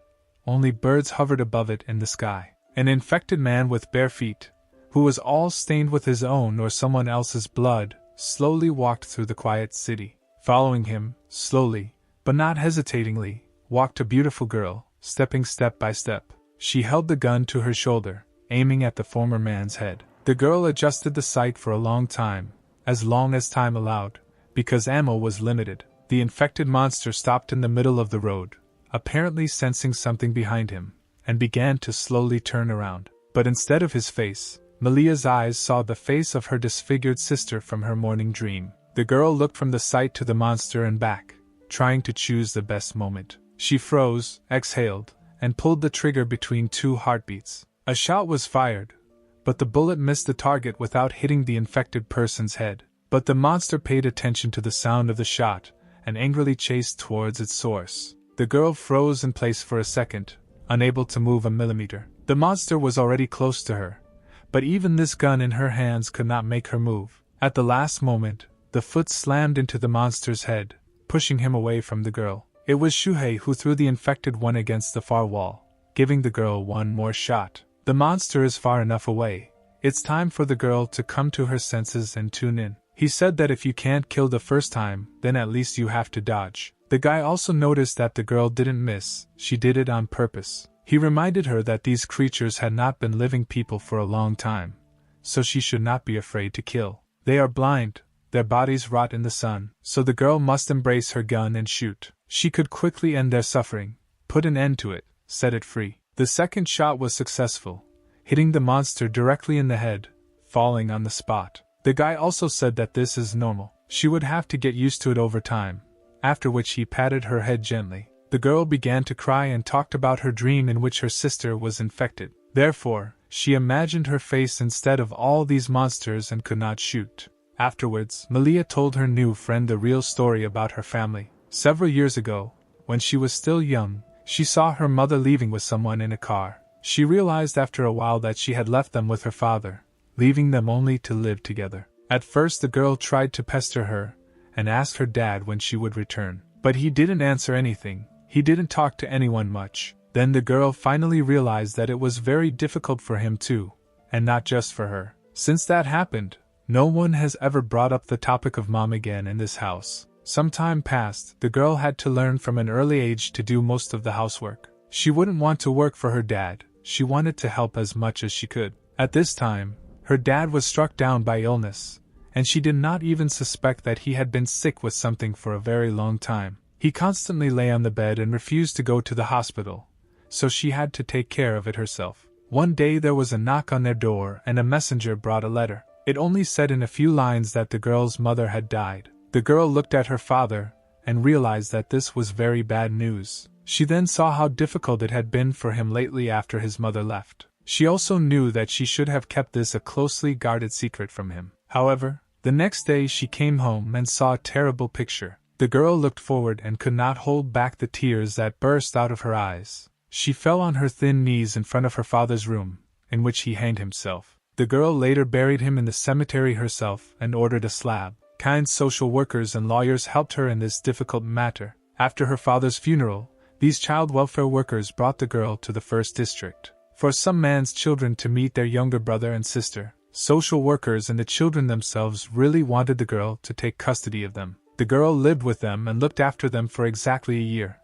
Only birds hovered above it in the sky. An infected man with bare feet, who was all stained with his own or someone else's blood, slowly walked through the quiet city. Following him, slowly, but not hesitatingly, walked a beautiful girl, stepping step by step. She held the gun to her shoulder, aiming at the former man's head. The girl adjusted the sight for a long as time allowed, because ammo was limited. The infected monster stopped in the middle of the road, apparently sensing something behind him, and began to slowly turn around. But instead of his face, Malia's eyes saw the face of her disfigured sister from her morning dream. The girl looked from the sight to the monster and back, trying to choose the best moment. She froze, exhaled, and pulled the trigger between 2 heartbeats. A shot was fired, but the bullet missed the target without hitting the infected person's head. But the monster paid attention to the sound of the shot, and angrily chased towards its source. The girl froze in place for a second, unable to move a millimeter. The monster was already close to her, but even this gun in her hands could not make her move. At the last moment, the foot slammed into the monster's head, pushing him away from the girl. It was Shuhei who threw the infected one against the far wall, giving the girl one more shot. The monster is far enough away. It's time for the girl to come to her senses and tune in. He said that if you can't kill the first time, then at least you have to dodge. The guy also noticed that the girl didn't miss. She did it on purpose. He reminded her that these creatures had not been living people for a long time, so she should not be afraid to kill. They are blind, their bodies rot in the sun, so the girl must embrace her gun and shoot. She could quickly end their suffering, put an end to it, set it free. The second shot was successful, hitting the monster directly in the head, falling on the spot. The guy also said that this is normal. She would have to get used to it over time, after which he patted her head gently. The girl began to cry and talked about her dream in which her sister was infected. Therefore, she imagined her face instead of all these monsters and could not shoot. Afterwards, Malia told her new friend the real story about her family. Several years ago, when she was still young, she saw her mother leaving with someone in a car. She realized after a while that she had left them with her father, leaving them only to live together. At first the girl tried to pester her, and asked her dad when she would return. But he didn't answer anything, he didn't talk to anyone much. Then the girl finally realized that it was very difficult for him too, and not just for her. Since that happened, no one has ever brought up the topic of mom again in this house. Some time passed, the girl had to learn from an early age to do most of the housework. She wouldn't want to work for her dad, she wanted to help as much as she could. At this time, her dad was struck down by illness, and she did not even suspect that he had been sick with something for a very long time. He constantly lay on the bed and refused to go to the hospital, so she had to take care of it herself. One day there was a knock on their door and a messenger brought a letter. It only said in a few lines that the girl's mother had died. The girl looked at her father and realized that this was very bad news. She then saw how difficult it had been for him lately after his mother left. She also knew that she should have kept this a closely guarded secret from him. However, the next day she came home and saw a terrible picture. The girl looked forward and could not hold back the tears that burst out of her eyes. She fell on her thin knees in front of her father's room, in which he hanged himself. The girl later buried him in the cemetery herself and ordered a slab. Kind social workers and lawyers helped her in this difficult matter. After her father's funeral, these child welfare workers brought the girl to the first district. For some man's children to meet their younger brother and sister, social workers and the children themselves really wanted the girl to take custody of them. The girl lived with them and looked after them for exactly a year,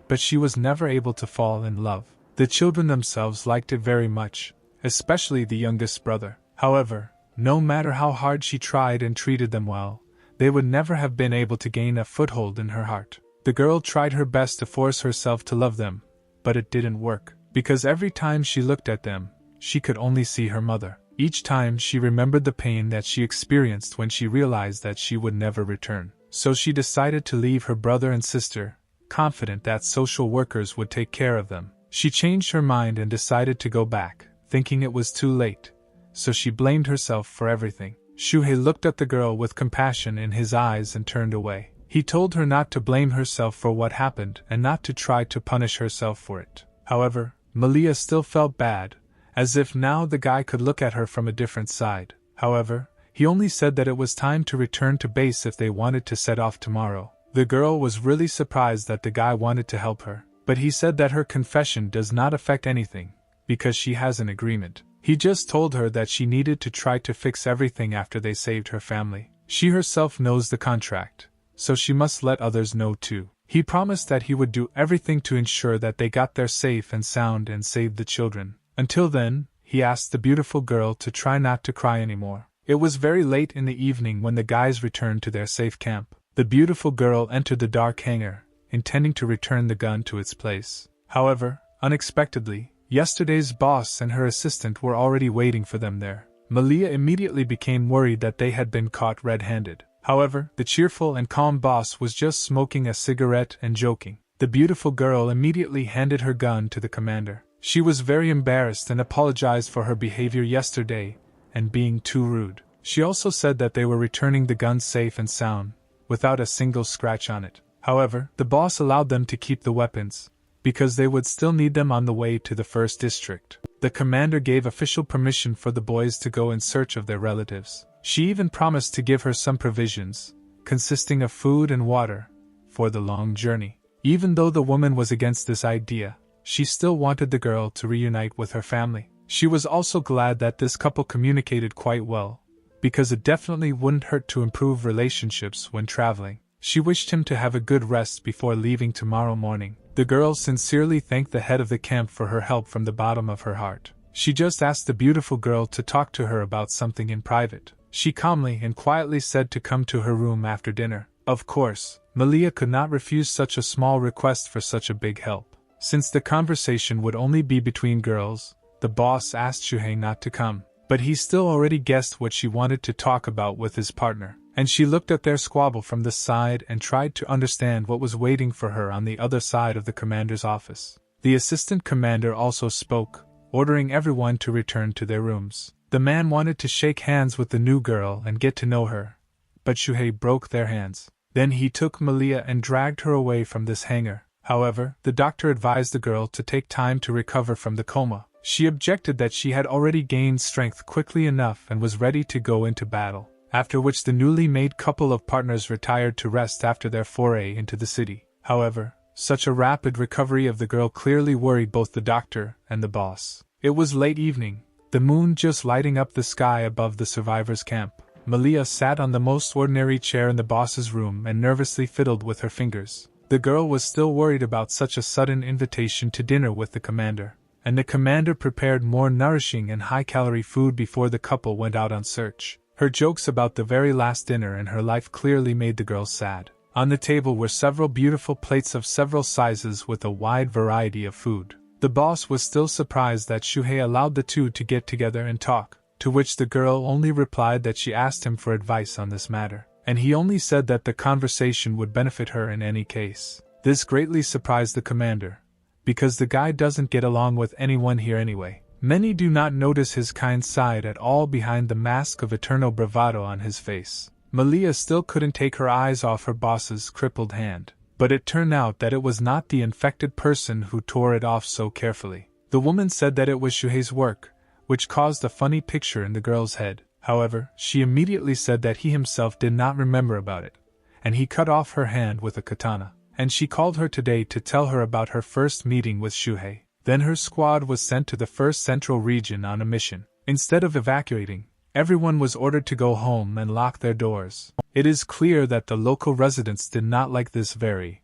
but she was never able to fall in love. The children themselves liked it very much, especially the youngest brother. However, no matter how hard she tried and treated them well, they would never have been able to gain a foothold in her heart. The girl tried her best to force herself to love them, but it didn't work, because every time she looked at them, she could only see her mother. Each time she remembered the pain that she experienced when she realized that she would never return. So she decided to leave her brother and sister, confident that social workers would take care of them. She changed her mind and decided to go back, thinking it was too late, so she blamed herself for everything. Shuhei looked at the girl with compassion in his eyes and turned away. He told her not to blame herself for what happened and not to try to punish herself for it. However, Malia still felt bad, as if now the guy could look at her from a different side. However, he only said that it was time to return to base if they wanted to set off tomorrow. The girl was really surprised that the guy wanted to help her, but he said that her confession does not affect anything, because she has an agreement. He just told her that she needed to try to fix everything after they saved her family. She herself knows the contract, so she must let others know too. He promised that he would do everything to ensure that they got there safe and sound and saved the children. Until then, he asked the beautiful girl to try not to cry anymore. It was very late in the evening when the guys returned to their safe camp. The beautiful girl entered the dark hangar, intending to return the gun to its place. However, unexpectedly, yesterday's boss and her assistant were already waiting for them there. Malia immediately became worried that they had been caught red-handed. However, the cheerful and calm boss was just smoking a cigarette and joking. The beautiful girl immediately handed her gun to the commander. She was very embarrassed and apologized for her behavior yesterday and being too rude. She also said that they were returning the gun safe and sound, without a single scratch on it. However, the boss allowed them to keep the weapons, because they would still need them on the way to the first district. The commander gave official permission for the boys to go in search of their relatives. She even promised to give her some provisions, consisting of food and water, for the long journey. Even though the woman was against this idea, she still wanted the girl to reunite with her family. She was also glad that this couple communicated quite well, because it definitely wouldn't hurt to improve relationships when traveling. She wished him to have a good rest before leaving tomorrow morning. The girl sincerely thanked the head of the camp for her help from the bottom of her heart. She just asked the beautiful girl to talk to her about something in private. She calmly and quietly said to come to her room after dinner. Of course, Malia could not refuse such a small request for such a big help. Since the conversation would only be between girls, the boss asked Shuhi not to come, but he still already guessed what she wanted to talk about with his partner, and she looked at their squabble from the side and tried to understand what was waiting for her on the other side of the commander's office. The assistant commander also spoke, ordering everyone to return to their rooms. The man wanted to shake hands with the new girl and get to know her, but Shuhi broke their hands. Then he took Malia and dragged her away from this hangar. However, the doctor advised the girl to take time to recover from the coma. She objected that she had already gained strength quickly enough and was ready to go into battle, after which the newly made couple of partners retired to rest after their foray into the city. However, such a rapid recovery of the girl clearly worried both the doctor and the boss. It was late evening, the moon just lighting up the sky above the survivors' camp. Malia sat on the most ordinary chair in the boss's room and nervously fiddled with her fingers. The girl was still worried about such a sudden invitation to dinner with the commander, and the commander prepared more nourishing and high-calorie food before the couple went out on search. Her jokes about the very last dinner and her life clearly made the girl sad. On the table were several beautiful plates of several sizes with a wide variety of food. The boss was still surprised that Shuhei allowed the two to get together and talk, to which the girl only replied that she asked him for advice on this matter, and he only said that the conversation would benefit her in any case. This greatly surprised the commander, because the guy doesn't get along with anyone here anyway. Many do not notice his kind side at all behind the mask of eternal bravado on his face. Malia still couldn't take her eyes off her boss's crippled hand, but it turned out that it was not the infected person who tore it off so carefully. The woman said that it was Shuhei's work, which caused a funny picture in the girl's head. However, she immediately said that he himself did not remember about it, and he cut off her hand with a katana. And she called her today to tell her about her first meeting with Shuhei. Then her squad was sent to the first central region on a mission. Instead of evacuating, everyone was ordered to go home and lock their doors. It is clear that the local residents did not like this very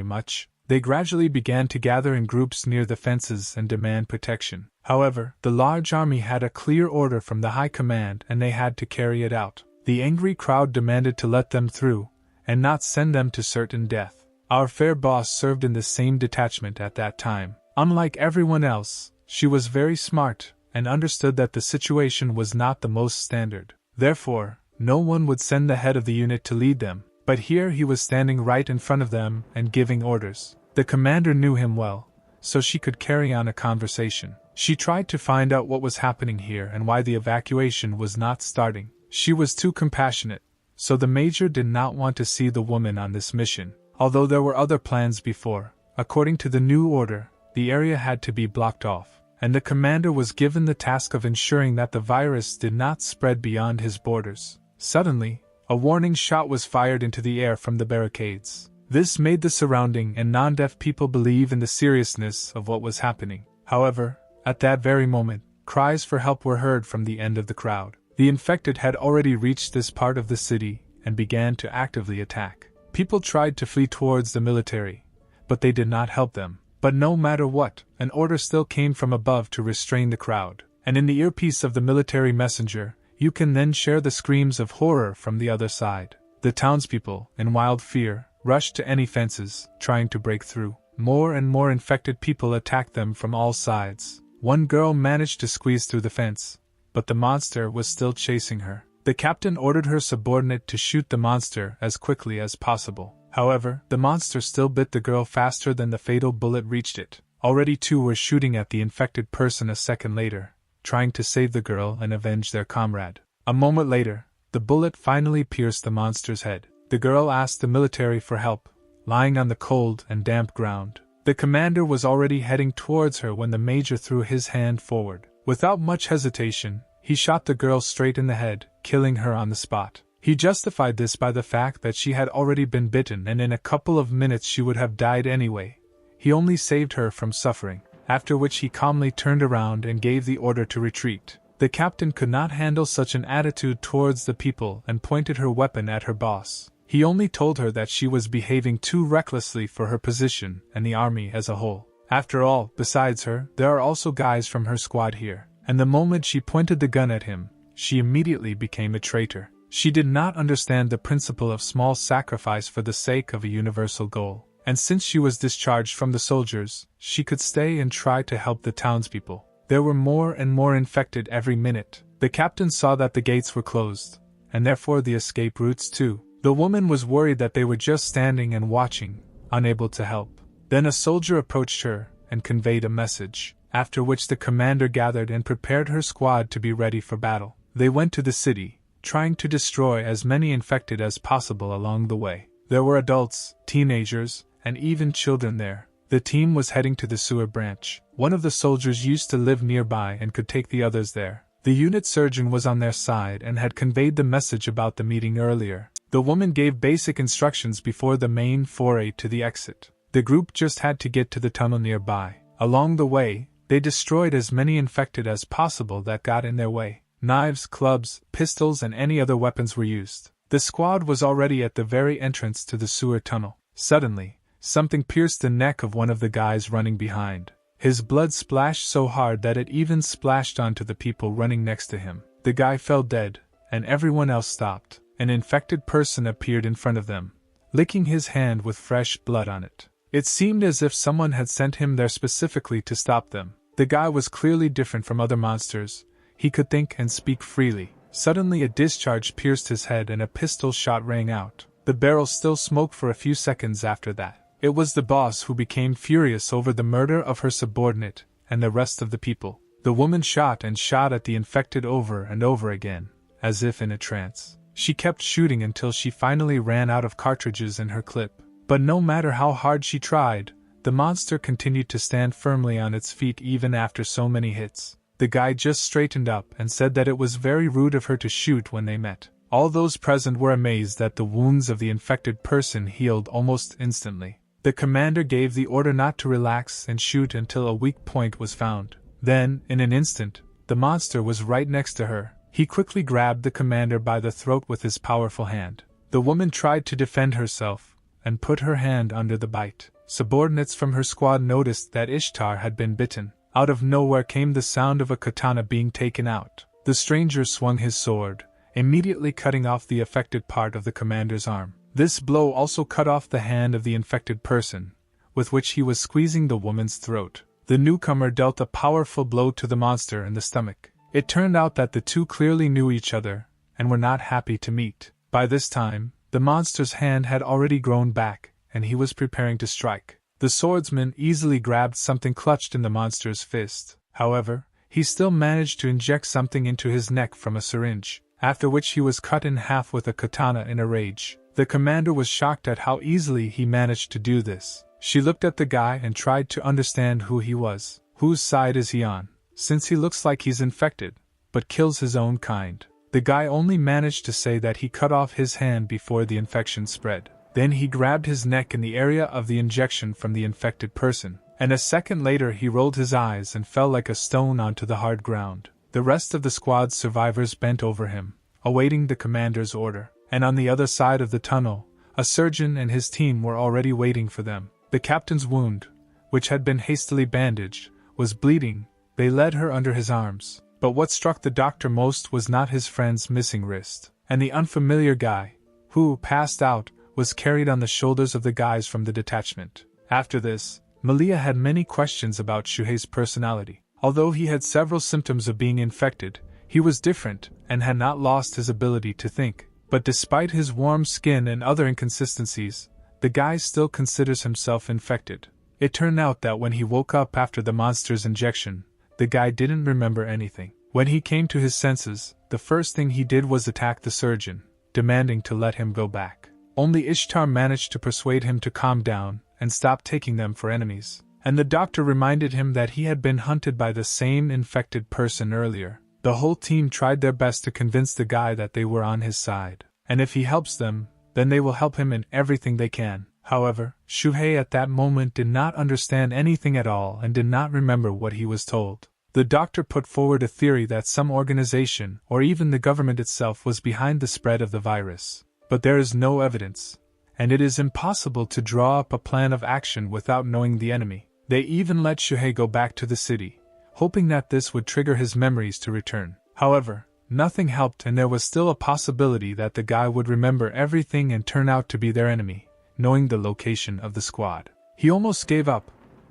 much. They gradually began to gather in groups near the fences and demand protection. However, the large army had a clear order from the high command and they had to carry it out. The angry crowd demanded to let them through, and not send them to certain death. Our fair boss served in the same detachment at that time. Unlike everyone else, she was very smart, and understood that the situation was not the most standard. Therefore, no one would send the head of the unit to lead them, but here he was standing right in front of them and giving orders. The commander knew him well, so she could carry on a conversation. She tried to find out what was happening here and why the evacuation was not starting. She was too compassionate, so the major did not want to see the woman on this mission. Although there were other plans before, according to the new order, the area had to be blocked off, and the commander was given the task of ensuring that the virus did not spread beyond his borders. Suddenly, a warning shot was fired into the air from the barricades. This made the surrounding and non-deaf people believe in the seriousness of what was happening. However, at that very moment, cries for help were heard from the end of the crowd. The infected had already reached this part of the city and began to actively attack. People tried to flee towards the military, but they did not help them. But no matter what, an order still came from above to restrain the crowd, and in the earpiece of the military messenger, you can then share the screams of horror from the other side. The townspeople, in wild fear, rushed to any fences, trying to break through. More and more infected people attacked them from all sides. One girl managed to squeeze through the fence, but the monster was still chasing her. The captain ordered her subordinate to shoot the monster as quickly as possible. However, the monster still bit the girl faster than the fatal bullet reached it. Already two were shooting at the infected person a second later, trying to save the girl and avenge their comrade. A moment later, the bullet finally pierced the monster's head. The girl asked the military for help, lying on the cold and damp ground. The commander was already heading towards her when the major threw his hand forward. Without much hesitation, he shot the girl straight in the head, killing her on the spot. He justified this by the fact that she had already been bitten and in a couple of minutes she would have died anyway. He only saved her from suffering, after which he calmly turned around and gave the order to retreat. The captain could not handle such an attitude towards the people and pointed her weapon at her boss. He only told her that she was behaving too recklessly for her position and the army as a whole. After all, besides her, there are also guys from her squad here. And the moment she pointed the gun at him, she immediately became a traitor. She did not understand the principle of small sacrifice for the sake of a universal goal. And since she was discharged from the soldiers, she could stay and try to help the townspeople. There were more and more infected every minute. The captain saw that the gates were closed, and therefore the escape routes too. The woman was worried that they were just standing and watching, unable to help. Then a soldier approached her and conveyed a message, after which the commander gathered and prepared her squad to be ready for battle. They went to the city, trying to destroy as many infected as possible along the way. There were adults, teenagers, and even children there. The team was heading to the sewer branch. One of the soldiers used to live nearby and could take the others there. The unit surgeon was on their side and had conveyed the message about the meeting earlier. The woman gave basic instructions before the main foray to the exit. The group just had to get to the tunnel nearby. Along the way, they destroyed as many infected as possible that got in their way. Knives, clubs, pistols, and any other weapons were used. The squad was already at the very entrance to the sewer tunnel. Suddenly, something pierced the neck of one of the guys running behind. His blood splashed so hard that it even splashed onto the people running next to him. The guy fell dead, and everyone else stopped. An infected person appeared in front of them, licking his hand with fresh blood on it. It seemed as if someone had sent him there specifically to stop them. The guy was clearly different from other monsters. He could think and speak freely. Suddenly a discharge pierced his head and a pistol shot rang out. The barrel still smoked for a few seconds after that. It was the boss who became furious over the murder of her subordinate and the rest of the people. The woman shot and shot at the infected over and over again, as if in a trance. She kept shooting until she finally ran out of cartridges in her clip. But no matter how hard she tried, the monster continued to stand firmly on its feet even after so many hits. The guy just straightened up and said that it was very rude of her to shoot when they met. All those present were amazed that the wounds of the infected person healed almost instantly. The commander gave the order not to relax and shoot until a weak point was found. Then, in an instant, the monster was right next to her. He quickly grabbed the commander by the throat with his powerful hand. The woman tried to defend herself and put her hand under the bite. Subordinates from her squad noticed that Ishtar had been bitten. Out of nowhere came the sound of a katana being taken out. The stranger swung his sword, immediately cutting off the affected part of the commander's arm. This blow also cut off the hand of the infected person, with which he was squeezing the woman's throat. The newcomer dealt a powerful blow to the monster in the stomach. It turned out that the two clearly knew each other, and were not happy to meet. By this time, the monster's hand had already grown back, and he was preparing to strike. The swordsman easily grabbed something clutched in the monster's fist. However, he still managed to inject something into his neck from a syringe, after which he was cut in half with a katana in a rage. The commander was shocked at how easily he managed to do this. She looked at the guy and tried to understand who he was. Whose side is he on, since he looks like he's infected, but kills his own kind? The guy only managed to say that he cut off his hand before the infection spread. Then he grabbed his neck in the area of the injection from the infected person, and a second later he rolled his eyes and fell like a stone onto the hard ground. The rest of the squad's survivors bent over him, awaiting the commander's order, and on the other side of the tunnel, a surgeon and his team were already waiting for them. The captain's wound, which had been hastily bandaged, was bleeding. They led her under his arms, but what struck the doctor most was not his friend's missing wrist, and the unfamiliar guy, who, passed out, was carried on the shoulders of the guys from the detachment. After this, Malia had many questions about Shuhi's personality. Although he had several symptoms of being infected, he was different and had not lost his ability to think. But despite his warm skin and other inconsistencies, the guy still considers himself infected. It turned out that when he woke up after the monster's injection, the guy didn't remember anything. When he came to his senses, the first thing he did was attack the surgeon, demanding to let him go back. Only Ishtar managed to persuade him to calm down and stop taking them for enemies, and the doctor reminded him that he had been hunted by the same infected person earlier. The whole team tried their best to convince the guy that they were on his side, and if he helps them, then they will help him in everything they can. However, Shuhei at that moment did not understand anything at all and did not remember what he was told. The doctor put forward a theory that some organization, or even the government itself, was behind the spread of the virus. But there is no evidence, and it is impossible to draw up a plan of action without knowing the enemy. They even let Shuhei go back to the city, hoping that this would trigger his memories to return. However, nothing helped, and there was still a possibility that the guy would remember everything and turn out to be their enemy, knowing the location of the squad. He almost gave up,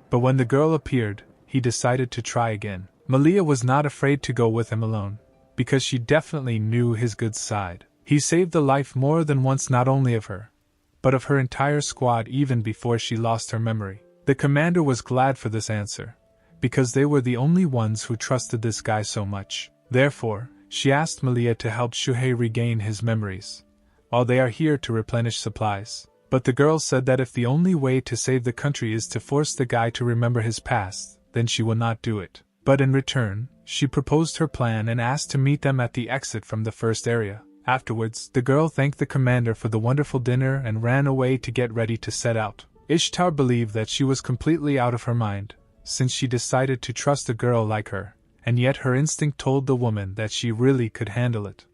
but when the girl appeared, he decided to try again. Malia was not afraid to go with him alone, because she definitely knew his good side. He saved the life more than once, not only of her, but of her entire squad, even before she lost her memory. The commander was glad for this answer, because they were the only ones who trusted this guy so much. Therefore, she asked Malia to help Shuhei regain his memories, while they are here to replenish supplies. But the girl said that if the only way to save the country is to force the guy to remember his past, then she will not do it. But in return, she proposed her plan and asked to meet them at the exit from the first area. Afterwards, the girl thanked the commander for the wonderful dinner and ran away to get ready to set out. Ishtar believed that she was completely out of her mind, since she decided to trust a girl like her, and yet her instinct told the woman that she really could handle it.